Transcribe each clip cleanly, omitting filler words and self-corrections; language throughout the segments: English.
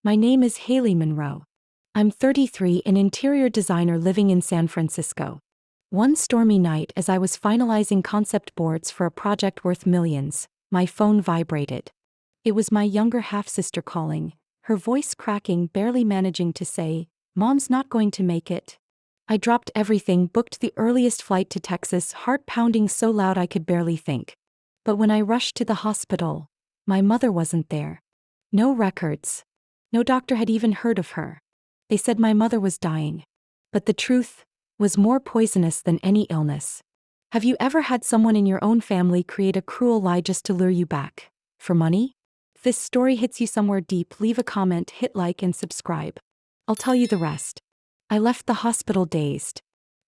My name is Haley Monroe. I'm 33, an interior designer living in San Francisco. One stormy night, as I was finalizing concept boards for a project worth millions, my phone vibrated. It was my younger half-sister calling, her voice cracking, barely managing to say, "Mom's not going to make it." I dropped everything, booked the earliest flight to Texas, heart pounding so loud I could barely think. But when I rushed to the hospital, my mother wasn't there. No records. No doctor had even heard of her. They said my mother was dying. But the truth was more poisonous than any illness. Have you ever had someone in your own family create a cruel lie just to lure you back? For money? If this story hits you somewhere deep, leave a comment, hit like, and subscribe. I'll tell you the rest. I left the hospital dazed.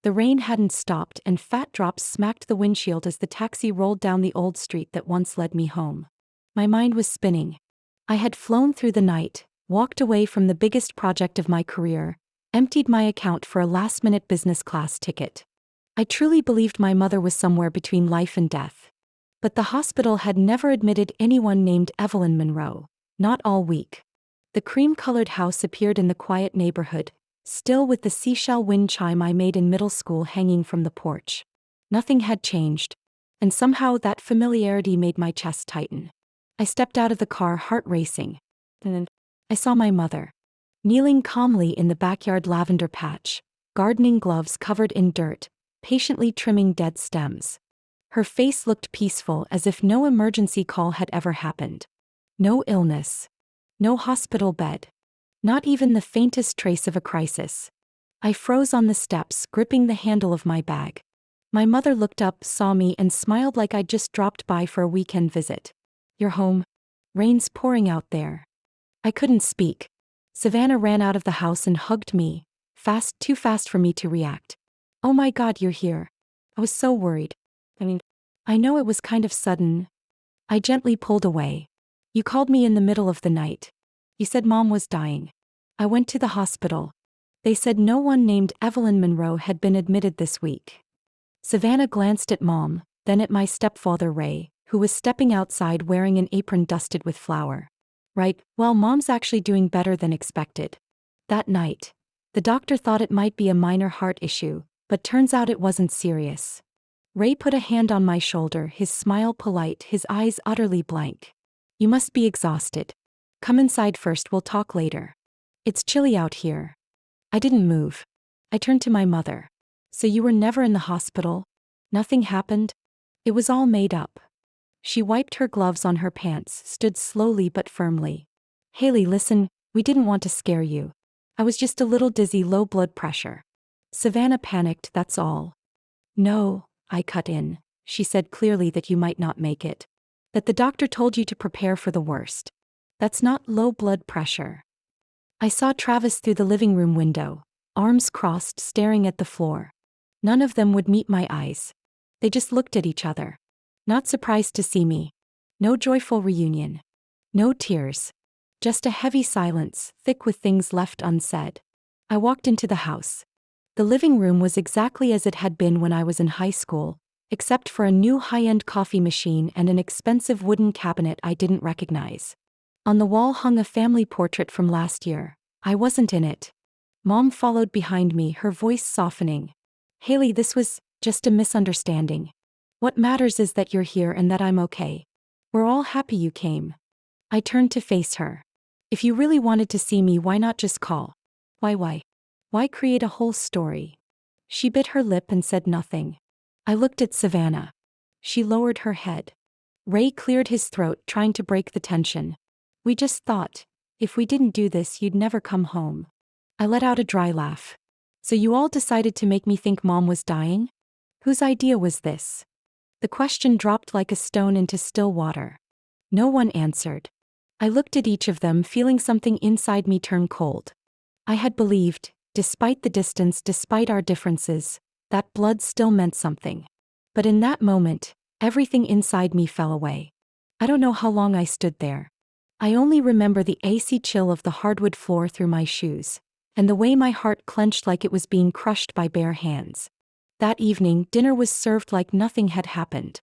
The rain hadn't stopped, and fat drops smacked the windshield as the taxi rolled down the old street that once led me home. My mind was spinning. I had flown through the night, walked away from the biggest project of my career, emptied my account for a last-minute business class ticket. I truly believed my mother was somewhere between life and death. But the hospital had never admitted anyone named Evelyn Monroe, not all week. The cream-colored house appeared in the quiet neighborhood, still with the seashell wind chime I made in middle school hanging from the porch. Nothing had changed, and somehow that familiarity made my chest tighten. I stepped out of the car, heart racing. And I saw my mother, kneeling calmly in the backyard lavender patch, gardening gloves covered in dirt, patiently trimming dead stems. Her face looked peaceful, as if no emergency call had ever happened. No illness. No hospital bed. Not even the faintest trace of a crisis. I froze on the steps, gripping the handle of my bag. My mother looked up, saw me, and smiled like I'd just dropped by for a weekend visit. "You're home? Rain's pouring out there." I couldn't speak. Savannah ran out of the house and hugged me, too fast for me to react. "Oh my God, you're here." I was so worried. I know it was kind of sudden. I gently pulled away. "You called me in the middle of the night. You said Mom was dying. I went to the hospital. They said no one named Evelyn Monroe had been admitted this week." Savannah glanced at Mom, then at my stepfather Ray, who was stepping outside wearing an apron dusted with flour. "Right, well, Mom's actually doing better than expected." That night, the doctor thought it might be a minor heart issue, but turns out it wasn't serious. Ray put a hand on my shoulder, his smile polite, his eyes utterly blank. "You must be exhausted. Come inside first, we'll talk later. It's chilly out here." I didn't move. I turned to my mother. "So you were never in the hospital? Nothing happened?" It was all made up. She wiped her gloves on her pants, stood slowly but firmly. "Haley, listen, we didn't want to scare you. I was just a little dizzy, low blood pressure." Savannah panicked, "That's all." "No," I cut in. "She said clearly that you might not make it. That the doctor told you to prepare for the worst. That's not low blood pressure." I saw Travis through the living room window, arms crossed, staring at the floor. None of them would meet my eyes. They just looked at each other. Not surprised to see me. No joyful reunion. No tears. Just a heavy silence, thick with things left unsaid. I walked into the house. The living room was exactly as it had been when I was in high school, except for a new high-end coffee machine and an expensive wooden cabinet I didn't recognize. On the wall hung a family portrait from last year. I wasn't in it. Mom followed behind me, her voice softening. "Haley, this was just a misunderstanding. What matters is that you're here and that I'm okay. We're all happy you came." I turned to face her. "If you really wanted to see me, why not just call? Why create a whole story?" She bit her lip and said nothing. I looked at Savannah. She lowered her head. Ray cleared his throat, trying to break the tension. "We just thought, if we didn't do this, you'd never come home." I let out a dry laugh. "So you all decided to make me think Mom was dying? Whose idea was this?" The question dropped like a stone into still water. No one answered. I looked at each of them, feeling something inside me turn cold. I had believed, despite the distance, despite our differences, that blood still meant something. But in that moment, everything inside me fell away. I don't know how long I stood there. I only remember the icy chill of the hardwood floor through my shoes, and the way my heart clenched like it was being crushed by bare hands. That evening, dinner was served like nothing had happened.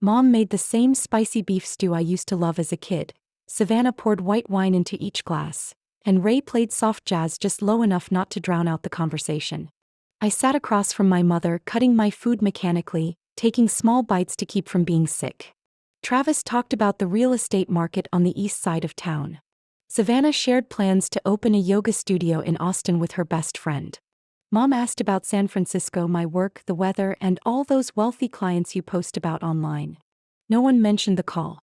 Mom made the same spicy beef stew I used to love as a kid. Savannah poured white wine into each glass, and Ray played soft jazz just low enough not to drown out the conversation. I sat across from my mother, cutting my food mechanically, taking small bites to keep from being sick. Travis talked about the real estate market on the east side of town. Savannah shared plans to open a yoga studio in Austin with her best friend. Mom asked about San Francisco, my work, the weather, and all those wealthy clients you post about online. No one mentioned the call.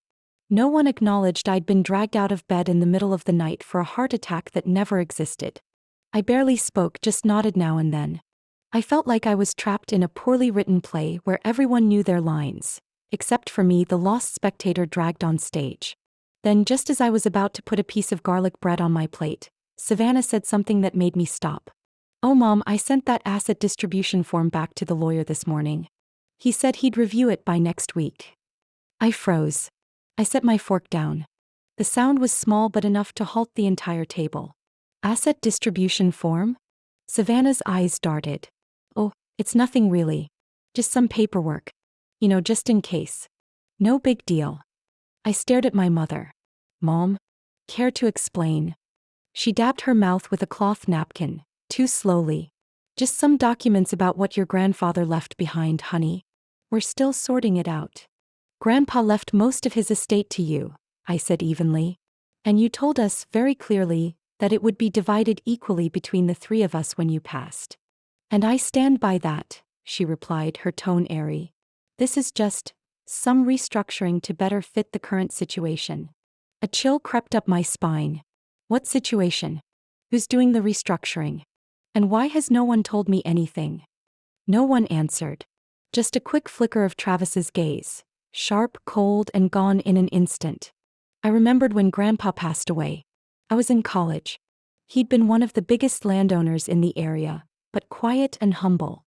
No one acknowledged I'd been dragged out of bed in the middle of the night for a heart attack that never existed. I barely spoke, just nodded now and then. I felt like I was trapped in a poorly written play where everyone knew their lines, except for me, the lost spectator dragged on stage. Then, just as I was about to put a piece of garlic bread on my plate, Savannah said something that made me stop. "Oh Mom, I sent that asset distribution form back to the lawyer this morning. He said he'd review it by next week." I froze. I set my fork down. The sound was small but enough to halt the entire table. Asset distribution form? Savannah's eyes darted. "Oh, it's nothing really. Just some paperwork. Just in case. No big deal." I stared at my mother. "Mom? Care to explain?" She dabbed her mouth with a cloth napkin, too slowly. "Just some documents about what your grandfather left behind, honey. We're still sorting it out. Grandpa left most of his estate to you," I said evenly. "And you told us very clearly that it would be divided equally between the three of us when you passed." "And I stand by that," she replied, her tone airy. "This is just some restructuring to better fit the current situation." A chill crept up my spine. What situation? Who's doing the restructuring? And why has no one told me anything? No one answered. Just a quick flicker of Travis's gaze. Sharp, cold, and gone in an instant. I remembered when Grandpa passed away. I was in college. He'd been one of the biggest landowners in the area, but quiet and humble.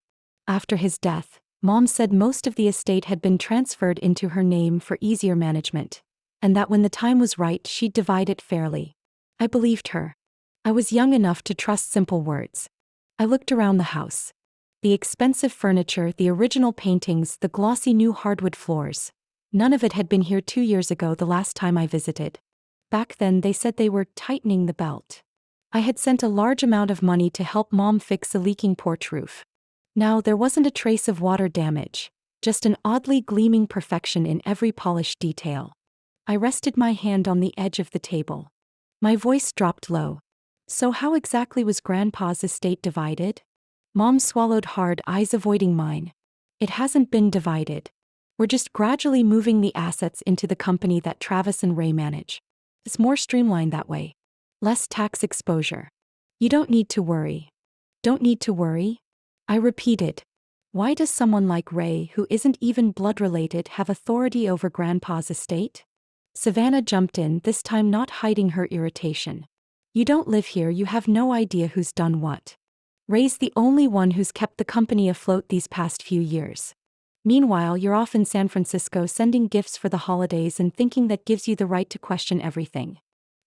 After his death, Mom said most of the estate had been transferred into her name for easier management, and that when the time was right, she'd divide it fairly. I believed her. I was young enough to trust simple words. I looked around the house. The expensive furniture, the original paintings, the glossy new hardwood floors. None of it had been here 2 years ago, the last time I visited. Back then they said they were tightening the belt. I had sent a large amount of money to help Mom fix a leaking porch roof. Now there wasn't a trace of water damage, just an oddly gleaming perfection in every polished detail. I rested my hand on the edge of the table. My voice dropped low. "So how exactly was Grandpa's estate divided?" Mom swallowed hard, eyes avoiding mine. "It hasn't been divided. We're just gradually moving the assets into the company that Travis and Ray manage. It's more streamlined that way. Less tax exposure. You don't need to worry." "Don't need to worry?" I repeated. "Why does someone like Ray, who isn't even blood-related, have authority over Grandpa's estate?" Savannah jumped in, this time not hiding her irritation. "You don't live here, you have no idea who's done what. Ray's the only one who's kept the company afloat these past few years. Meanwhile, you're off in San Francisco sending gifts for the holidays and thinking that gives you the right to question everything."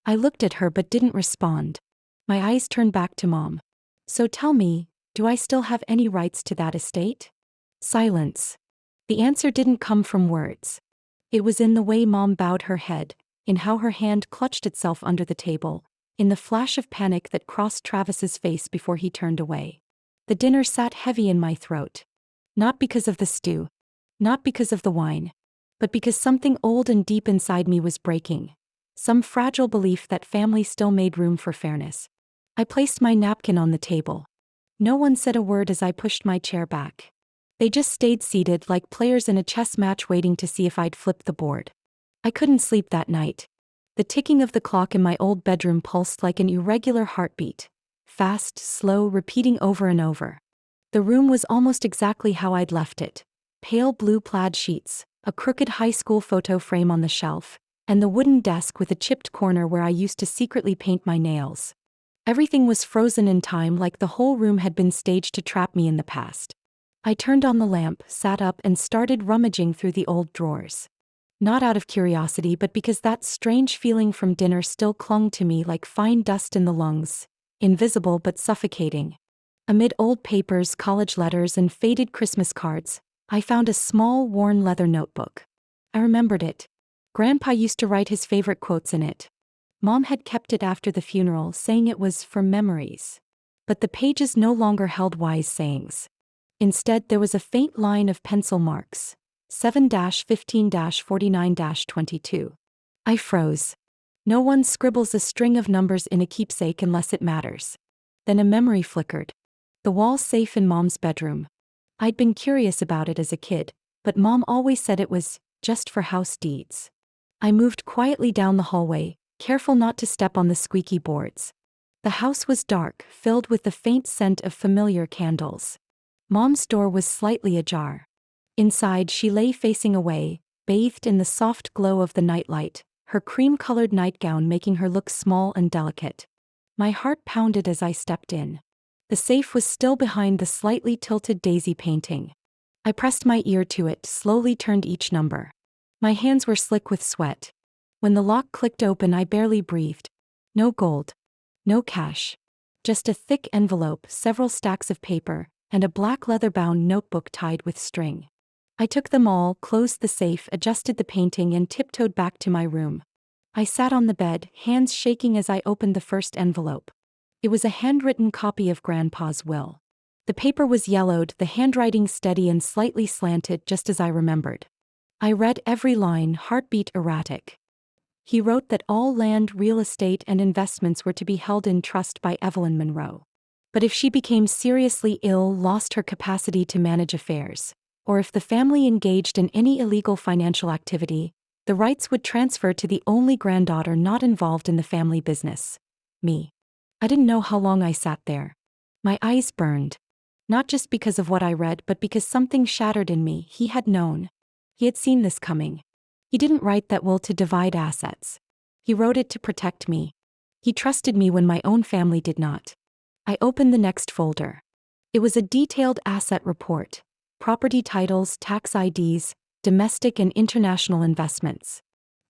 I looked at her but didn't respond. My eyes turned back to Mom. "So tell me, do I still have any rights to that estate?" Silence. The answer didn't come from words. It was in the way Mom bowed her head, in how her hand clutched itself under the table, in the flash of panic that crossed Travis's face before he turned away. The dinner sat heavy in my throat. Not because of the stew. Not because of the wine. But because something old and deep inside me was breaking. Some fragile belief that family still made room for fairness. I placed my napkin on the table. No one said a word as I pushed my chair back. They just stayed seated like players in a chess match waiting to see if I'd flip the board. I couldn't sleep that night. The ticking of the clock in my old bedroom pulsed like an irregular heartbeat. Fast, slow, repeating over and over. The room was almost exactly how I'd left it. Pale blue plaid sheets, a crooked high school photo frame on the shelf, and the wooden desk with a chipped corner where I used to secretly paint my nails. Everything was frozen in time, like the whole room had been staged to trap me in the past. I turned on the lamp, sat up, and started rummaging through the old drawers. Not out of curiosity, but because that strange feeling from dinner still clung to me like fine dust in the lungs, invisible but suffocating. Amid old papers, college letters, and faded Christmas cards, I found a small, worn leather notebook. I remembered it. Grandpa used to write his favorite quotes in it. Mom had kept it after the funeral, saying it was for memories. But the pages no longer held wise sayings. Instead, there was a faint line of pencil marks. 7-15-49-22. I froze. No one scribbles a string of numbers in a keepsake unless it matters. Then a memory flickered. The wall safe in Mom's bedroom. I'd been curious about it as a kid, but Mom always said it was just for house deeds. I moved quietly down the hallway, careful not to step on the squeaky boards. The house was dark, filled with the faint scent of familiar candles. Mom's door was slightly ajar. Inside, she lay facing away, bathed in the soft glow of the nightlight, her cream-colored nightgown making her look small and delicate. My heart pounded as I stepped in. The safe was still behind the slightly tilted daisy painting. I pressed my ear to it, slowly turned each number. My hands were slick with sweat. When the lock clicked open, I barely breathed. No gold. No cash. Just a thick envelope, several stacks of paper, and a black leather-bound notebook tied with string. I took them all, closed the safe, adjusted the painting, and tiptoed back to my room. I sat on the bed, hands shaking as I opened the first envelope. It was a handwritten copy of Grandpa's will. The paper was yellowed, the handwriting steady and slightly slanted, just as I remembered. I read every line, heartbeat erratic. He wrote that all land, real estate, and investments were to be held in trust by Evelyn Monroe. But if she became seriously ill, lost her capacity to manage affairs, or if the family engaged in any illegal financial activity, the rights would transfer to the only granddaughter not involved in the family business. Me. I didn't know how long I sat there. My eyes burned. Not just because of what I read, but because something shattered in me. He had known. He had seen this coming. He didn't write that will to divide assets. He wrote it to protect me. He trusted me when my own family did not. I opened the next folder. It was a detailed asset report. Property titles, tax IDs, domestic and international investments.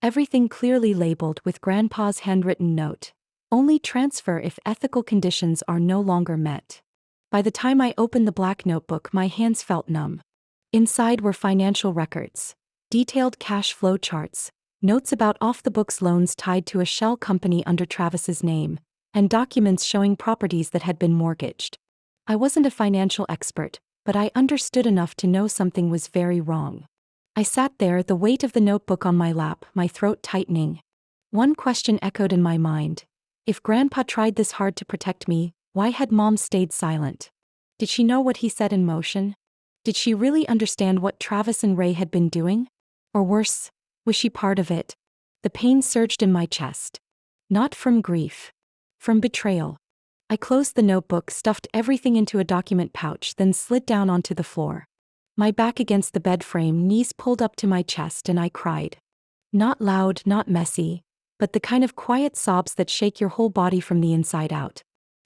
Everything clearly labeled with Grandpa's handwritten note. Only transfer if ethical conditions are no longer met. By the time I opened the black notebook, my hands felt numb. Inside were financial records, detailed cash flow charts, notes about off-the-books loans tied to a shell company under Travis's name, and documents showing properties that had been mortgaged. I wasn't a financial expert, but I understood enough to know something was very wrong. I sat there, the weight of the notebook on my lap, my throat tightening. One question echoed in my mind. If Grandpa tried this hard to protect me, why had Mom stayed silent? Did she know what he set in motion? Did she really understand what Travis and Ray had been doing? Or worse, was she part of it? The pain surged in my chest. Not from grief. From betrayal. I closed the notebook, stuffed everything into a document pouch, then slid down onto the floor. My back against the bed frame, knees pulled up to my chest, and I cried. Not loud, not messy, but the kind of quiet sobs that shake your whole body from the inside out.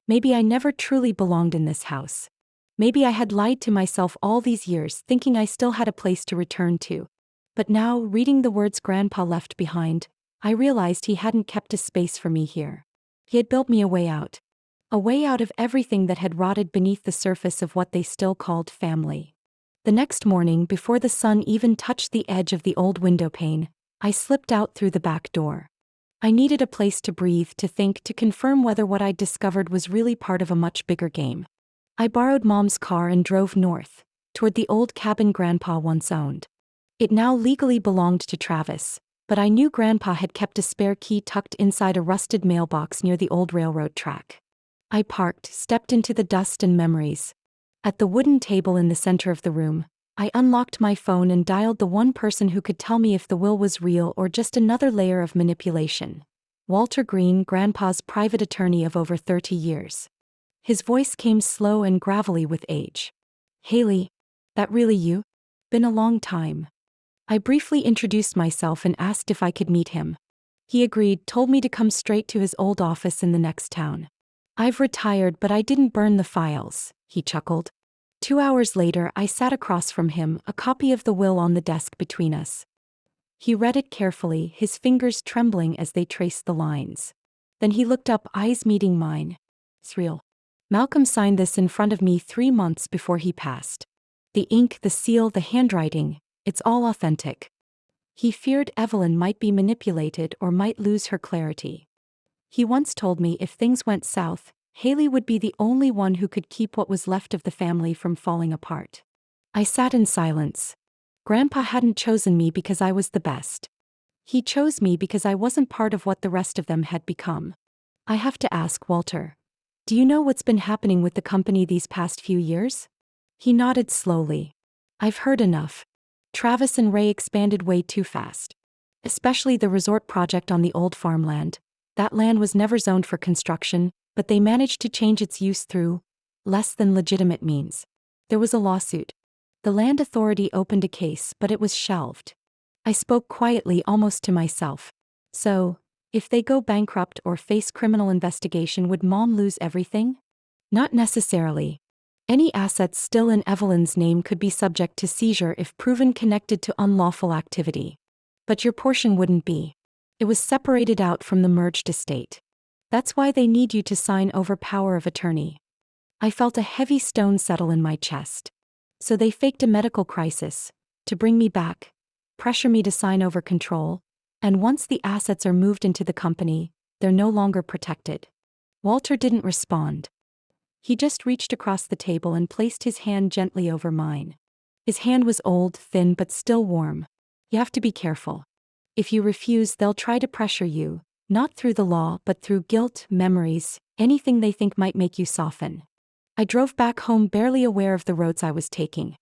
Maybe I never truly belonged in this house. Maybe I had lied to myself all these years, thinking I still had a place to return to. But now, reading the words Grandpa left behind, I realized he hadn't kept a space for me here. He had built me a way out. A way out of everything that had rotted beneath the surface of what they still called family. The next morning, before the sun even touched the edge of the old window pane, I slipped out through the back door. I needed a place to breathe, to think, to confirm whether what I'd discovered was really part of a much bigger game. I borrowed Mom's car and drove north, toward the old cabin Grandpa once owned. It now legally belonged to Travis, but I knew Grandpa had kept a spare key tucked inside a rusted mailbox near the old railroad track. I parked, stepped into the dust and memories. At the wooden table in the center of the room, I unlocked my phone and dialed the one person who could tell me if the will was real or just another layer of manipulation. Walter Green, Grandpa's private attorney of over 30 years. His voice came slow and gravelly with age. "Haley, that really you? Been a long time." I briefly introduced myself and asked if I could meet him. He agreed, told me to come straight to his old office in the next town. "I've retired, but I didn't burn the files," he chuckled. 2 hours later, I sat across from him, a copy of the will on the desk between us. He read it carefully, his fingers trembling as they traced the lines. Then he looked up, eyes meeting mine. "It's real. Malcolm signed this in front of me 3 months before he passed. The ink, the seal, the handwriting, it's all authentic." He feared Evelyn might be manipulated or might lose her clarity. He once told me if things went south, Haley would be the only one who could keep what was left of the family from falling apart. I sat in silence. Grandpa hadn't chosen me because I was the best. He chose me because I wasn't part of what the rest of them had become. I have to ask, Walter, do you know what's been happening with the company these past few years? He nodded slowly. I've heard enough. Travis and Ray expanded way too fast. Especially the resort project on the old farmland. That land was never zoned for construction, but they managed to change its use through less than legitimate means. There was a lawsuit. The land authority opened a case, but it was shelved. I spoke quietly, almost to myself. So, if they go bankrupt or face criminal investigation, would Mom lose everything? Not necessarily. Any assets still in Evelyn's name could be subject to seizure if proven connected to unlawful activity. But your portion wouldn't be. It was separated out from the merged estate. That's why they need you to sign over power of attorney. I felt a heavy stone settle in my chest. So they faked a medical crisis to bring me back, pressure me to sign over control, and once the assets are moved into the company, they're no longer protected. Walter didn't respond. He just reached across the table and placed his hand gently over mine. His hand was old, thin, but still warm. You have to be careful. If you refuse, they'll try to pressure you, not through the law, but through guilt, memories, anything they think might make you soften. I drove back home barely aware of the roads I was taking.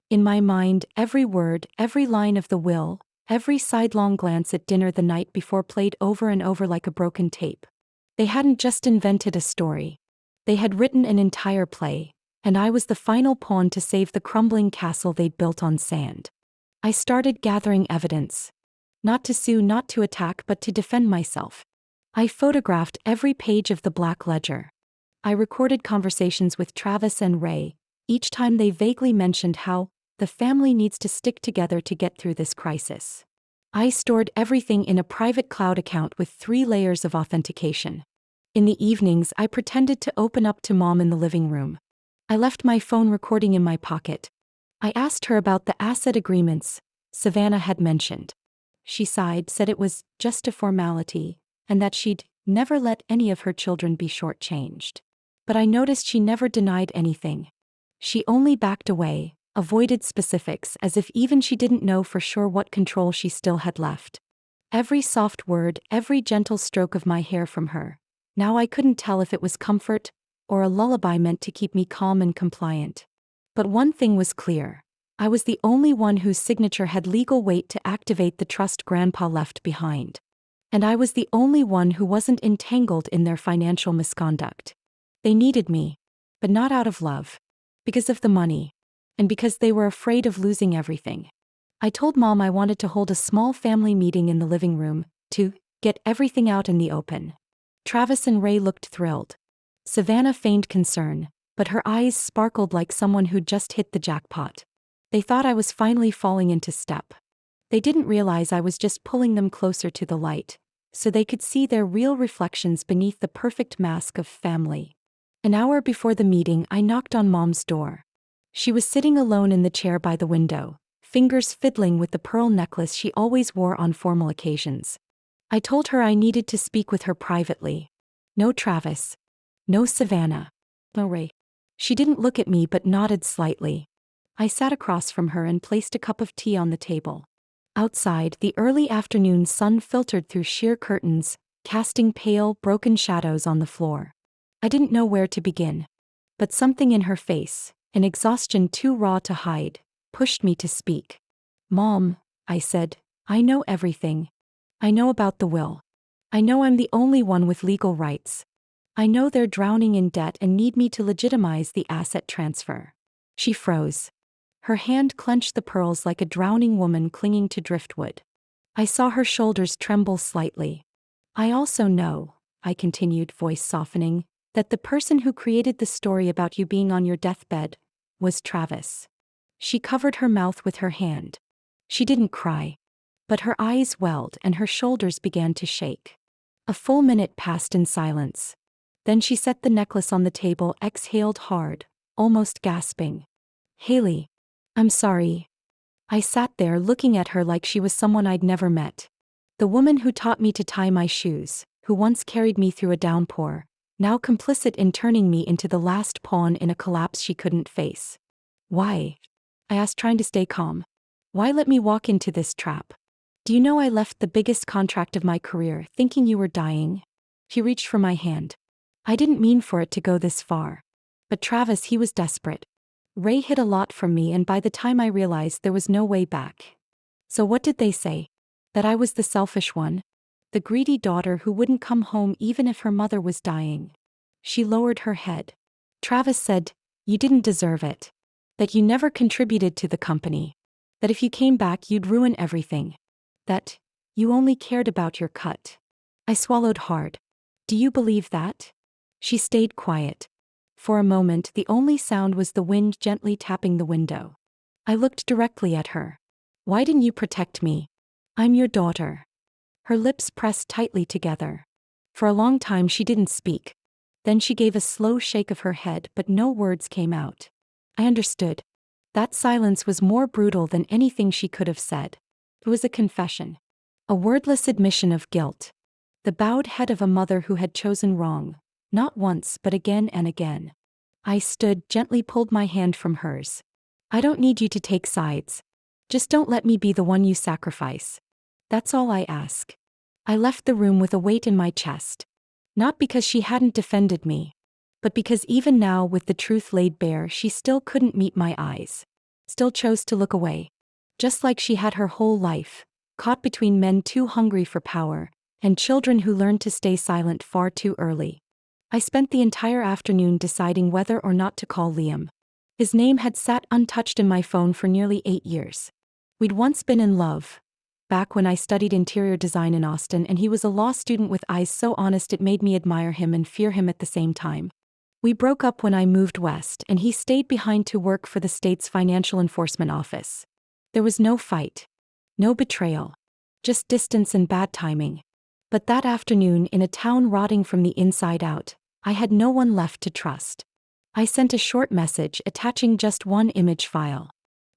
In my mind, every word, every line of the will, every sidelong glance at dinner the night before played over and over like a broken tape. They hadn't just invented a story. They had written an entire play, and I was the final pawn to save the crumbling castle they'd built on sand. I started gathering evidence. Not to sue, not to attack, but to defend myself. I photographed every page of the Black Ledger. I recorded conversations with Travis and Ray, each time they vaguely mentioned how the family needs to stick together to get through this crisis. I stored everything in a private cloud account with 3 layers of authentication. In the evenings, I pretended to open up to Mom in the living room. I left my phone recording in my pocket. I asked her about the asset agreements Savannah had mentioned. She sighed, said it was just a formality, and that she'd never let any of her children be shortchanged. But I noticed she never denied anything. She only backed away, avoided specifics, as if even she didn't know for sure what control she still had left. Every soft word, every gentle stroke of my hair from her. Now I couldn't tell if it was comfort or a lullaby meant to keep me calm and compliant. But one thing was clear. I was the only one whose signature had legal weight to activate the trust Grandpa left behind. And I was the only one who wasn't entangled in their financial misconduct. They needed me, but not out of love. Because of the money. And because they were afraid of losing everything. I told Mom I wanted to hold a small family meeting in the living room, to get everything out in the open. Travis and Ray looked thrilled. Savannah feigned concern, but her eyes sparkled like someone who'd just hit the jackpot. They thought I was finally falling into step. They didn't realize I was just pulling them closer to the light, so they could see their real reflections beneath the perfect mask of family. An hour before the meeting, I knocked on Mom's door. She was sitting alone in the chair by the window, fingers fiddling with the pearl necklace she always wore on formal occasions. I told her I needed to speak with her privately. No Travis. No Savannah. No Ray. She didn't look at me but nodded slightly. I sat across from her and placed a cup of tea on the table. Outside, the early afternoon sun filtered through sheer curtains, casting pale, broken shadows on the floor. I didn't know where to begin. But something in her face, an exhaustion too raw to hide, pushed me to speak. Mom, I said, I know everything. I know about the will. I know I'm the only one with legal rights. I know they're drowning in debt and need me to legitimize the asset transfer. She froze. Her hand clenched the pearls like a drowning woman clinging to driftwood. I saw her shoulders tremble slightly. I also know, I continued, voice softening, that the person who created the story about you being on your deathbed was Travis. She covered her mouth with her hand. She didn't cry. But her eyes welled and her shoulders began to shake. A full minute passed in silence. Then she set the necklace on the table, exhaled hard, almost gasping. Haley, I'm sorry. I sat there looking at her like she was someone I'd never met. The woman who taught me to tie my shoes, who once carried me through a downpour, now complicit in turning me into the last pawn in a collapse she couldn't face. Why? I asked, trying to stay calm. Why let me walk into this trap? Do you know I left the biggest contract of my career thinking you were dying? He reached for my hand. I didn't mean for it to go this far. But Travis, he was desperate. Ray hid a lot from me, and by the time I realized there was no way back. So what did they say? That I was the selfish one? The greedy daughter who wouldn't come home even if her mother was dying. She lowered her head. Travis said, you didn't deserve it. That you never contributed to the company. That if you came back you'd ruin everything. That you only cared about your cut. I swallowed hard. Do you believe that? She stayed quiet. For a moment the only sound was the wind gently tapping the window. I looked directly at her. Why didn't you protect me? I'm your daughter. Her lips pressed tightly together. For a long time she didn't speak. Then she gave a slow shake of her head, but no words came out. I understood. That silence was more brutal than anything she could have said. It was a confession. A wordless admission of guilt. The bowed head of a mother who had chosen wrong. Not once, but again and again. I stood, gently pulled my hand from hers. I don't need you to take sides. Just don't let me be the one you sacrifice. That's all I ask. I left the room with a weight in my chest. Not because she hadn't defended me, but because even now, with the truth laid bare, she still couldn't meet my eyes. Still chose to look away. Just like she had her whole life, caught between men too hungry for power, and children who learned to stay silent far too early. I spent the entire afternoon deciding whether or not to call Liam. His name had sat untouched in my phone for nearly 8 years. We'd once been in love. Back when I studied interior design in Austin, and he was a law student with eyes so honest it made me admire him and fear him at the same time. We broke up when I moved west, and he stayed behind to work for the state's financial enforcement office. There was no fight. No betrayal. Just distance and bad timing. But that afternoon, in a town rotting from the inside out, I had no one left to trust. I sent a short message attaching just one image file.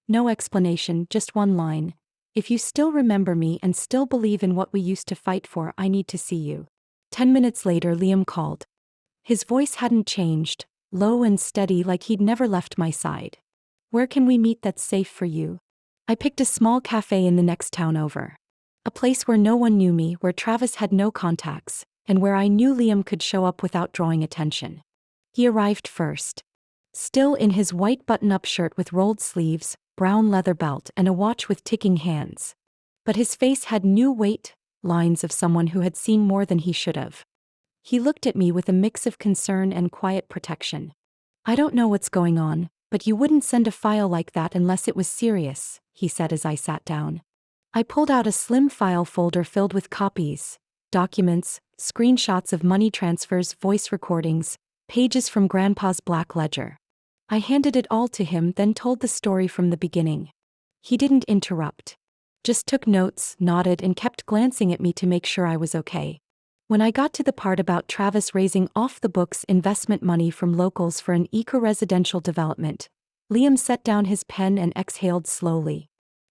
No explanation, just one line. If you still remember me and still believe in what we used to fight for, I need to see you. 10 minutes later, Liam called. His voice hadn't changed, low and steady like he'd never left my side. Where can we meet that's safe for you? I picked a small cafe in the next town over. A place where no one knew me, where Travis had no contacts, and where I knew Liam could show up without drawing attention. He arrived first. Still in his white button-up shirt with rolled sleeves, brown leather belt, and a watch with ticking hands. But his face had new weight, lines of someone who had seen more than he should have. He looked at me with a mix of concern and quiet protection. I don't know what's going on, but you wouldn't send a file like that unless it was serious, he said as I sat down. I pulled out a slim file folder filled with copies, documents, screenshots of money transfers, voice recordings, pages from Grandpa's black ledger. I handed it all to him, then told the story from the beginning. He didn't interrupt. Just took notes, nodded, and kept glancing at me to make sure I was okay. When I got to the part about Travis raising off-the-books investment money from locals for an eco-residential development, Liam set down his pen and exhaled slowly.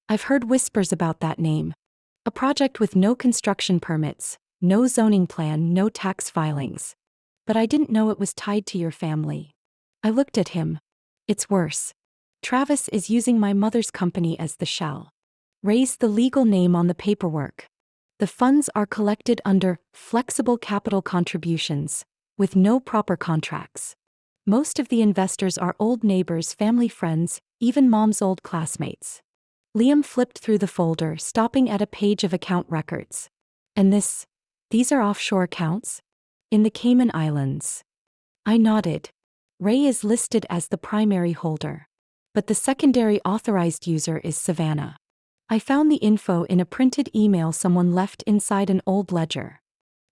I've heard whispers about that name. A project with no construction permits, no zoning plan, no tax filings. But I didn't know it was tied to your family. I looked at him. It's worse. Travis is using my mother's company as the shell. Ray's the legal name on the paperwork. The funds are collected under flexible capital contributions, with no proper contracts. Most of the investors are old neighbors, family friends, even mom's old classmates. Liam flipped through the folder, stopping at a page of account records. And these are offshore accounts? In the Cayman Islands. I nodded. Ray is listed as the primary holder. But the secondary authorized user is Savannah. I found the info in a printed email someone left inside an old ledger.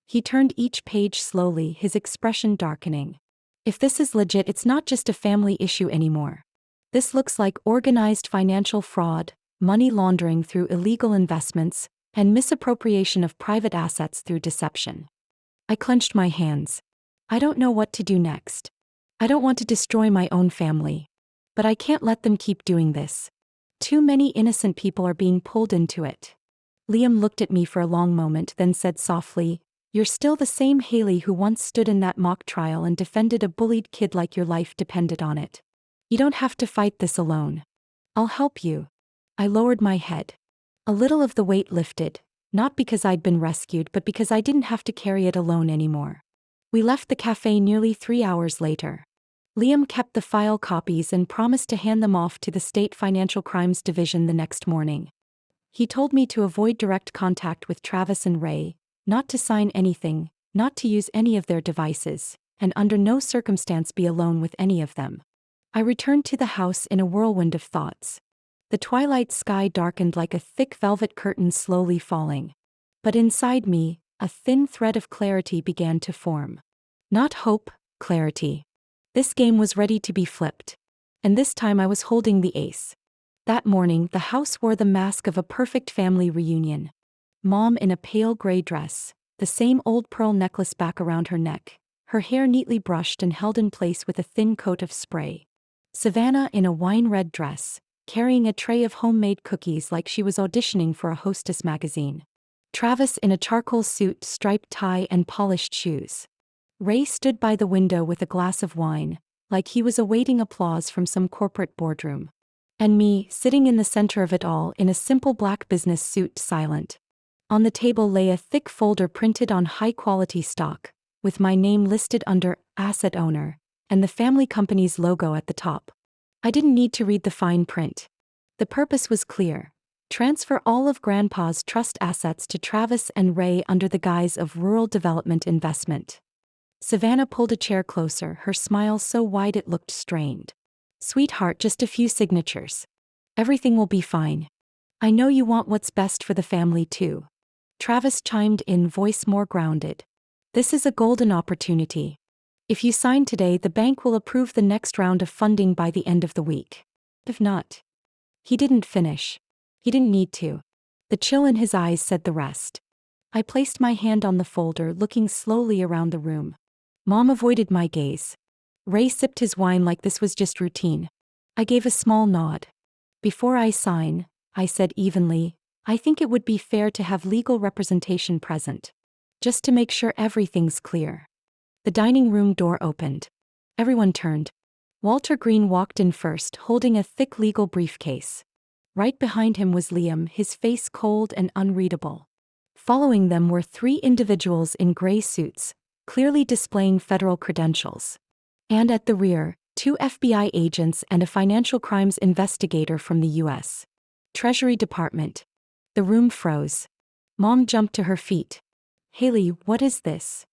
He turned each page slowly, his expression darkening. If this is legit, it's not just a family issue anymore. This looks like organized financial fraud, money laundering through illegal investments, and misappropriation of private assets through deception. I clenched my hands. I don't know what to do next. I don't want to destroy my own family. But I can't let them keep doing this. Too many innocent people are being pulled into it. Liam looked at me for a long moment, then said softly, You're still the same Haley who once stood in that mock trial and defended a bullied kid like your life depended on it. You don't have to fight this alone. I'll help you. I lowered my head. A little of the weight lifted, not because I'd been rescued but because I didn't have to carry it alone anymore. We left the cafe nearly 3 hours later. Liam kept the file copies and promised to hand them off to the State Financial Crimes Division the next morning. He told me to avoid direct contact with Travis and Ray, not to sign anything, not to use any of their devices, and under no circumstance be alone with any of them. I returned to the house in a whirlwind of thoughts. The twilight sky darkened like a thick velvet curtain slowly falling. But inside me, a thin thread of clarity began to form. Not hope, clarity. This game was ready to be flipped. And this time I was holding the ace. That morning, the house wore the mask of a perfect family reunion. Mom in a pale gray dress, the same old pearl necklace back around her neck, her hair neatly brushed and held in place with a thin coat of spray. Savannah in a wine-red dress, carrying a tray of homemade cookies like she was auditioning for a Hostess magazine. Travis in a charcoal suit, striped tie and polished shoes. Ray stood by the window with a glass of wine, like he was awaiting applause from some corporate boardroom. And me, sitting in the center of it all in a simple black business suit, silent. On the table lay a thick folder printed on high-quality stock, with my name listed under Asset Owner, and the family company's logo at the top. I didn't need to read the fine print. The purpose was clear. Transfer all of Grandpa's trust assets to Travis and Ray under the guise of rural development investment. Savannah pulled a chair closer, her smile so wide it looked strained. Sweetheart, just a few signatures. Everything will be fine. I know you want what's best for the family too. Travis chimed in, voice more grounded. This is a golden opportunity. If you sign today, the bank will approve the next round of funding by the end of the week. If not. He didn't finish. He didn't need to. The chill in his eyes said the rest. I placed my hand on the folder, looking slowly around the room. Mom avoided my gaze. Ray sipped his wine like this was just routine. I gave a small nod. Before I sign, I said evenly, I think it would be fair to have legal representation present. Just to make sure everything's clear. The dining room door opened. Everyone turned. Walter Green walked in first, holding a thick legal briefcase. Right behind him was Liam, his face cold and unreadable. Following them were 3 individuals in gray suits, clearly displaying federal credentials. And at the rear, 2 FBI agents and a financial crimes investigator from the U.S. Treasury Department. The room froze. Mom jumped to her feet. Haley, what is this?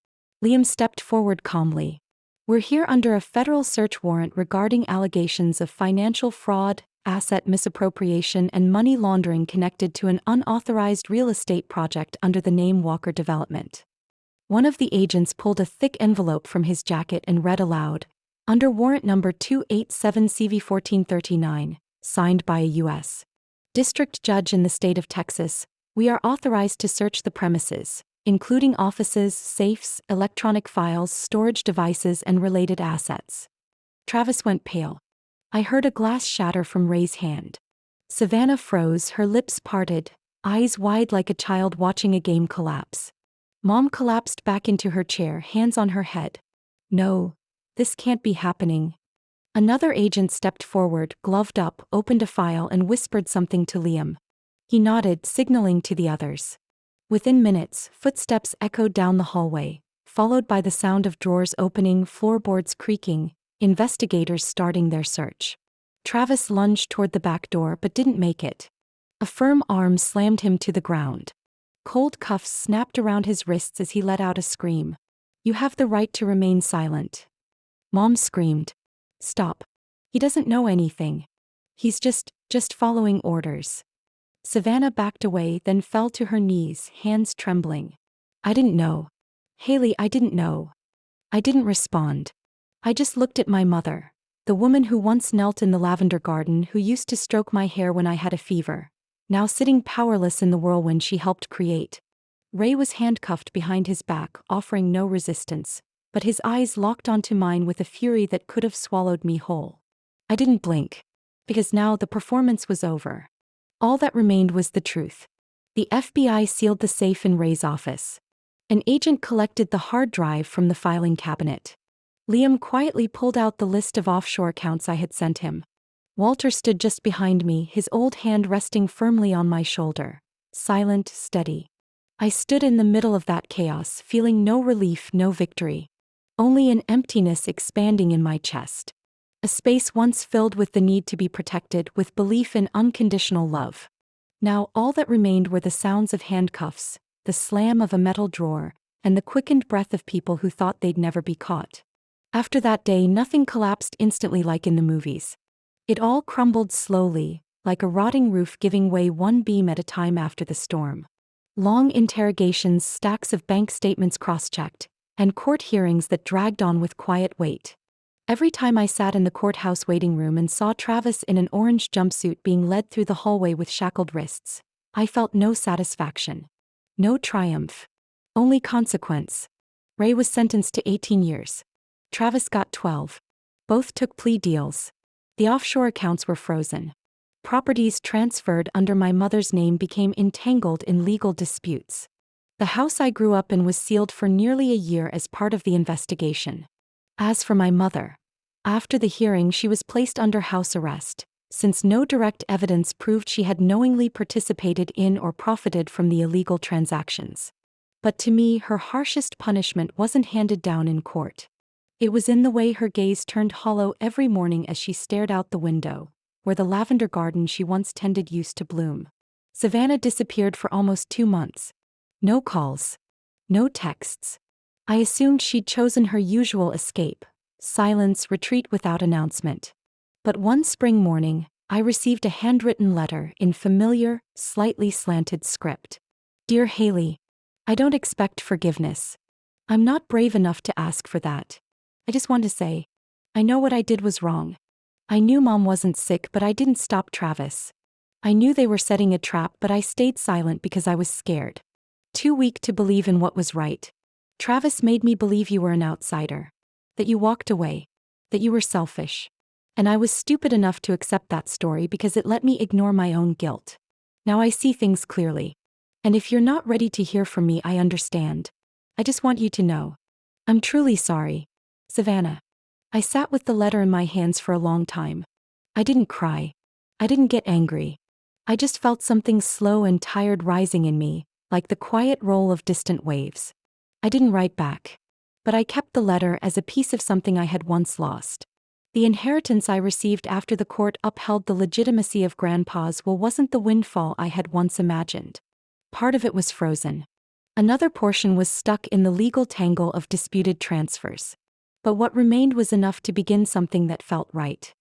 Liam stepped forward calmly. We're here under a federal search warrant regarding allegations of financial fraud, asset misappropriation and money laundering connected to an unauthorized real estate project under the name Walker Development. One of the agents pulled a thick envelope from his jacket and read aloud, under warrant number 287CV1439, signed by a U.S. District Judge in the state of Texas, we are authorized to search the premises, including offices, safes, electronic files, storage devices, and related assets. Travis went pale. I heard a glass shatter from Ray's hand. Savannah froze, her lips parted, eyes wide like a child watching a game collapse. Mom collapsed back into her chair, hands on her head. No, this can't be happening. Another agent stepped forward, gloved up, opened a file and whispered something to Liam. He nodded, signaling to the others. Within minutes, footsteps echoed down the hallway, followed by the sound of drawers opening, floorboards creaking, investigators starting their search. Travis lunged toward the back door but didn't make it. A firm arm slammed him to the ground. Cold cuffs snapped around his wrists as he let out a scream. You have the right to remain silent. Mom screamed. Stop. He doesn't know anything. He's just following orders. Savannah backed away, then fell to her knees, hands trembling. I didn't know. Haley, I didn't know. I didn't respond. I just looked at my mother, the woman who once knelt in the lavender garden, who used to stroke my hair when I had a fever, now sitting powerless in the whirlwind she helped create. Ray was handcuffed behind his back, offering no resistance, but his eyes locked onto mine with a fury that could have swallowed me whole. I didn't blink, because now the performance was over. All that remained was the truth. The FBI sealed the safe in Ray's office. An agent collected the hard drive from the filing cabinet. Liam quietly pulled out the list of offshore accounts I had sent him. Walter stood just behind me, his old hand resting firmly on my shoulder. Silent, steady. I stood in the middle of that chaos, feeling no relief, no victory. Only an emptiness expanding in my chest. A space once filled with the need to be protected, with belief in unconditional love. Now all that remained were the sounds of handcuffs, the slam of a metal drawer, and the quickened breath of people who thought they'd never be caught. After that day, nothing collapsed instantly like in the movies. It all crumbled slowly, like a rotting roof giving way one beam at a time after the storm. Long interrogations, stacks of bank statements cross-checked, and court hearings that dragged on with quiet weight. Every time I sat in the courthouse waiting room and saw Travis in an orange jumpsuit being led through the hallway with shackled wrists, I felt no satisfaction. No triumph. Only consequence. Ray was sentenced to 18 years. Travis got 12. Both took plea deals. The offshore accounts were frozen. Properties transferred under my mother's name became entangled in legal disputes. The house I grew up in was sealed for nearly a year as part of the investigation. As for my mother, after the hearing she was placed under house arrest, since no direct evidence proved she had knowingly participated in or profited from the illegal transactions. But to me, her harshest punishment wasn't handed down in court. It was in the way her gaze turned hollow every morning as she stared out the window, where the lavender garden she once tended used to bloom. Savannah disappeared for almost 2 months. No calls. No texts. I assumed she'd chosen her usual escape, silence, retreat without announcement. But one spring morning, I received a handwritten letter in familiar, slightly slanted script. Dear Haley, I don't expect forgiveness. I'm not brave enough to ask for that. I just want to say, I know what I did was wrong. I knew Mom wasn't sick, but I didn't stop Travis. I knew they were setting a trap, but I stayed silent because I was scared. Too weak to believe in what was right. Travis made me believe you were an outsider. That you walked away. That you were selfish. And I was stupid enough to accept that story because it let me ignore my own guilt. Now I see things clearly. And if you're not ready to hear from me, I understand. I just want you to know. I'm truly sorry. Savannah. I sat with the letter in my hands for a long time. I didn't cry. I didn't get angry. I just felt something slow and tired rising in me, like the quiet roll of distant waves. I didn't write back. But I kept the letter as a piece of something I had once lost. The inheritance I received after the court upheld the legitimacy of Grandpa's will wasn't the windfall I had once imagined. Part of it was frozen. Another portion was stuck in the legal tangle of disputed transfers. But what remained was enough to begin something that felt right.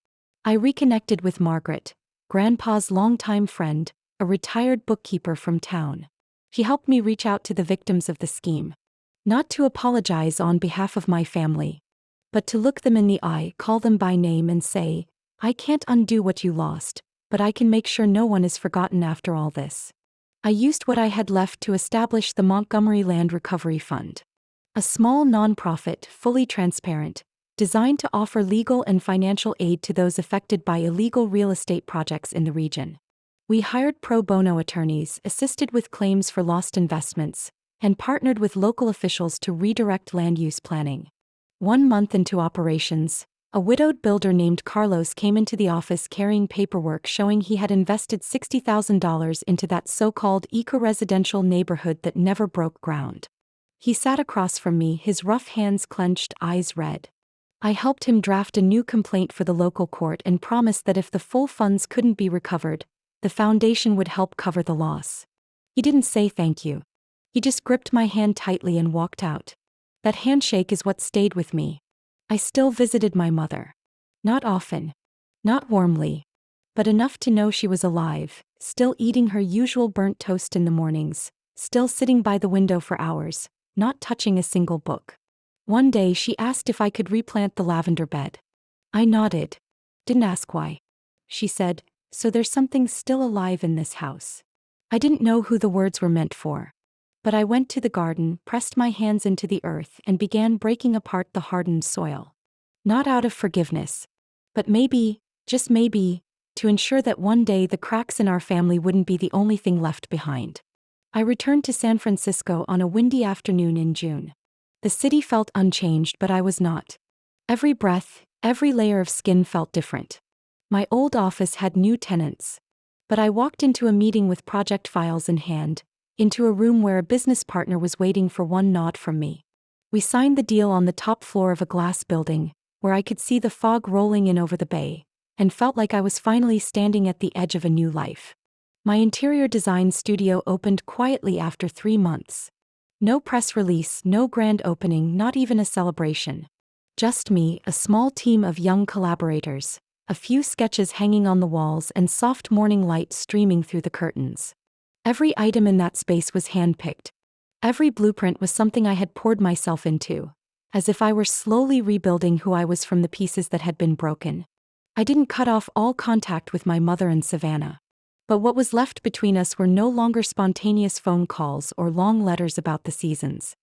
I reconnected with Margaret, Grandpa's longtime friend, a retired bookkeeper from town. She helped me reach out to the victims of the scheme. Not to apologize on behalf of my family, but to look them in the eye, call them by name and say, I can't undo what you lost, but I can make sure no one is forgotten after all this. I used what I had left to establish the Montgomery Land Recovery Fund. A small nonprofit, fully transparent, designed to offer legal and financial aid to those affected by illegal real estate projects in the region. We hired pro bono attorneys, assisted with claims for lost investments, and partnered with local officials to redirect land use planning. 1 month into operations, a widowed builder named Carlos came into the office carrying paperwork showing he had invested $60,000 into that so-called eco-residential neighborhood that never broke ground. He sat across from me, his rough hands clenched, eyes red. I helped him draft a new complaint for the local court and promised that if the full funds couldn't be recovered, the foundation would help cover the loss. He didn't say thank you. He just gripped my hand tightly and walked out. That handshake is what stayed with me. I still visited my mother. Not often. Not warmly. But enough to know she was alive, still eating her usual burnt toast in the mornings, still sitting by the window for hours, not touching a single book. One day she asked if I could replant the lavender bed. I nodded. Didn't ask why. She said, so there's something still alive in this house. I didn't know who the words were meant for. But I went to the garden, pressed my hands into the earth, and began breaking apart the hardened soil. Not out of forgiveness. But maybe, just maybe, to ensure that one day the cracks in our family wouldn't be the only thing left behind. I returned to San Francisco on a windy afternoon in June. The city felt unchanged, but I was not. Every breath, every layer of skin felt different. My old office had new tenants. But I walked into a meeting with project files in hand, into a room where a business partner was waiting for one nod from me. We signed the deal on the top floor of a glass building, where I could see the fog rolling in over the bay, and felt like I was finally standing at the edge of a new life. My interior design studio opened quietly after 3 months. No press release, no grand opening, not even a celebration. Just me, a small team of young collaborators, a few sketches hanging on the walls, and soft morning light streaming through the curtains. Every item in that space was handpicked. Every blueprint was something I had poured myself into, as if I were slowly rebuilding who I was from the pieces that had been broken. I didn't cut off all contact with my mother and Savannah. But what was left between us were no longer spontaneous phone calls or long letters about the seasons.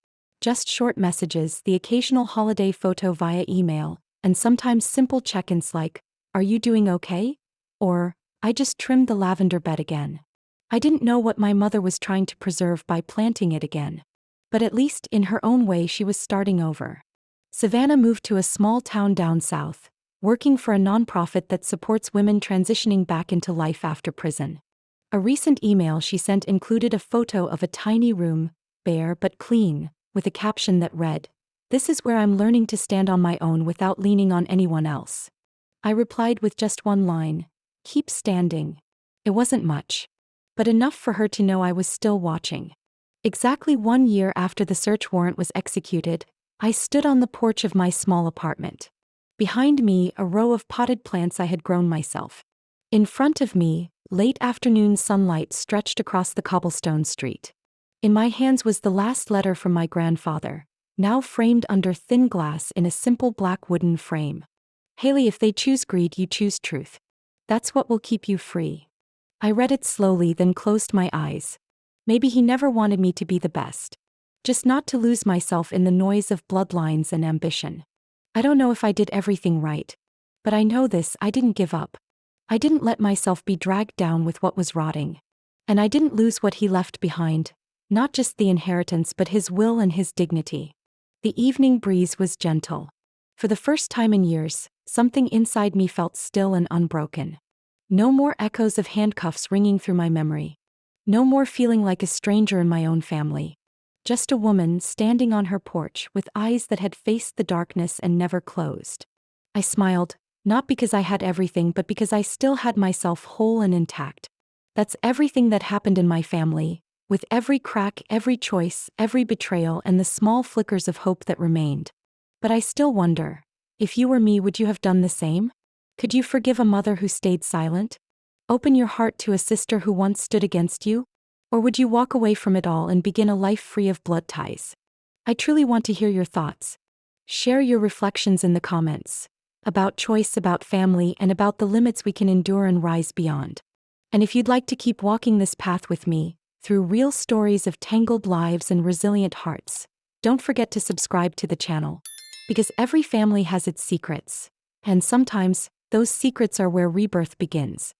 Just short messages, the occasional holiday photo via email, and sometimes simple check-ins like, "Are you doing okay?" Or, "I just trimmed the lavender bed again." I didn't know what my mother was trying to preserve by planting it again. But at least, in her own way, she was starting over. Savannah moved to a small town down south, working for a nonprofit that supports women transitioning back into life after prison. A recent email she sent included a photo of a tiny room, bare but clean, with a caption that read, "This is where I'm learning to stand on my own without leaning on anyone else." I replied with just one line, "Keep standing." It wasn't much, but enough for her to know I was still watching. Exactly 1 year after the search warrant was executed, I stood on the porch of my small apartment. Behind me, a row of potted plants I had grown myself. In front of me, late afternoon sunlight stretched across the cobblestone street. In my hands was the last letter from my grandfather, now framed under thin glass in a simple black wooden frame. "Haley, if they choose greed, you choose truth. That's what will keep you free." I read it slowly, then closed my eyes. Maybe he never wanted me to be the best. Just not to lose myself in the noise of bloodlines and ambition. I don't know if I did everything right. But I know this: I didn't give up. I didn't let myself be dragged down with what was rotting. And I didn't lose what he left behind, not just the inheritance but his will and his dignity. The evening breeze was gentle. For the first time in years, something inside me felt still and unbroken. No more echoes of handcuffs ringing through my memory. No more feeling like a stranger in my own family. Just a woman standing on her porch with eyes that had faced the darkness and never closed. I smiled, not because I had everything but because I still had myself whole and intact. That's everything that happened in my family, with every crack, every choice, every betrayal, and the small flickers of hope that remained. But I still wonder, if you were me, would you have done the same? Could you forgive a mother who stayed silent? Open your heart to a sister who once stood against you? Or would you walk away from it all and begin a life free of blood ties? I truly want to hear your thoughts. Share your reflections in the comments. About choice, about family, and about the limits we can endure and rise beyond. And if you'd like to keep walking this path with me, through real stories of tangled lives and resilient hearts, don't forget to subscribe to the channel. Because every family has its secrets. And sometimes, those secrets are where rebirth begins.